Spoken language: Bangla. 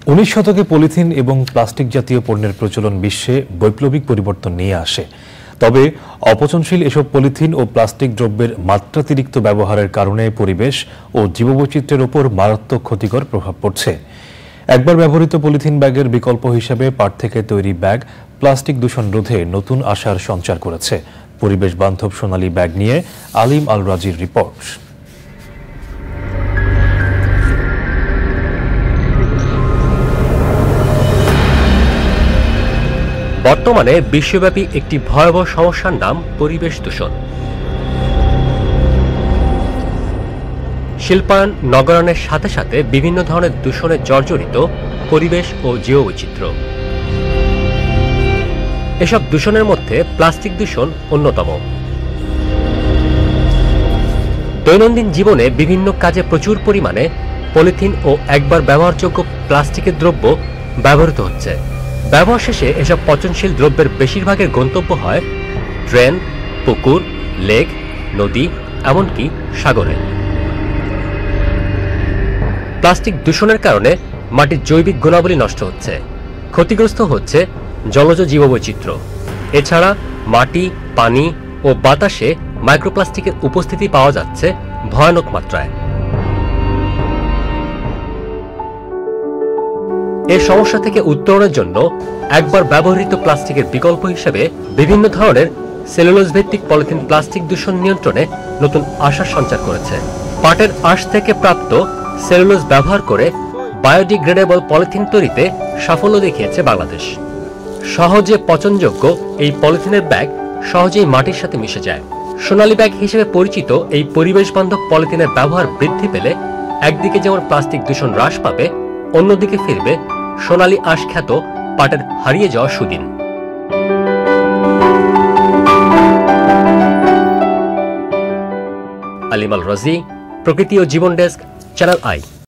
19 শতকে পলিথিন এবং প্লাস্টিক জাতীয় পণ্যের প্রচলন বিশ্বে বৈপ্লবিক পরিবর্তন নিয়ে আসে। তবে অপচনশীল এসব পলিথিন ও প্লাস্টিক দ্রব্যের মাত্রাতিরিক্ত ব্যবহারের কারণে পরিবেশ ও জীববৈচিত্র্যের উপর মারাত্মক ক্ষতিকর প্রভাব পড়ছে। একবার ব্যবহৃত পলিথিন ব্যাগের বিকল্প হিসেবে পাট থেকে তৈরি ব্যাগ প্লাস্টিক দূষণ রোধে নতুন আশার সঞ্চার করেছে। পরিবেশ বান্ধব সোনালী ব্যাগ নিয়ে আলিম আল রাজির রিপোর্ট। বর্তমানে বিশ্বব্যাপী একটি ভয়াবহ সমস্যার নাম পরিবেশ দূষণ। শিল্পায়ন, নগরায়নের সাথে সাথে বিভিন্ন ধরনের দূষণে জর্জরিত পরিবেশ ও জীববৈচিত্র্য। এসব দূষণের মধ্যে প্লাস্টিক দূষণ অন্যতম। দৈনন্দিন জীবনে বিভিন্ন কাজে প্রচুর পরিমাণে পলিথিন ও একবার ব্যবহারযোগ্য প্লাস্টিকের দ্রব্য ব্যবহৃত হচ্ছে। ব্যবহার শেষে এসব পচনশীল দ্রব্যের বেশিরভাগের গন্তব্য হয় ড্রেন, পুকুর, লেক, নদী, এমনকি সাগরে। প্লাস্টিক দূষণের কারণে মাটির জৈবিক গুণাবলী নষ্ট হচ্ছে, ক্ষতিগ্রস্ত হচ্ছে জলজ জীববৈচিত্র্য। এছাড়া মাটি, পানি ও বাতাসে মাইক্রোপ্লাস্টিকের উপস্থিতি পাওয়া যাচ্ছে ভয়ানক মাত্রায়। এই সমস্যা থেকে উত্তরণের জন্য একবার ব্যবহৃত প্লাস্টিকের বিকল্প হিসেবে বিভিন্ন ধরনের সেলুলোজ ভিত্তিক পলিথিন প্লাস্টিক দূষণ নিয়ন্ত্রণে নতুন আশার সঞ্চার করেছে। পাটের আঁশ থেকে প্রাপ্ত সেলুলোজ ব্যবহার করে বায়োডিগ্রেডেবল পলিথিন তৈরিতে সাফল্য দেখিয়েছে বাংলাদেশ। সহজে পচনযোগ্য এই পলিথিনের ব্যাগ সহজেই মাটির সাথে মিশে যায়। সোনালী ব্যাগ হিসেবে পরিচিত এই পরিবেশ বান্ধব পলিথিনের ব্যবহার বৃদ্ধি পেলে একদিকে যেমন প্লাস্টিক দূষণ হ্রাস পাবে, অন্যদিকে ফিরবে সোনালী আঁশ খ্যাত পাটের হারিয়ে যাওয়া সুদিন। আলিম আল রাজি, প্রকৃতি ও জীবন ডেস্ক, চ্যানেল আই।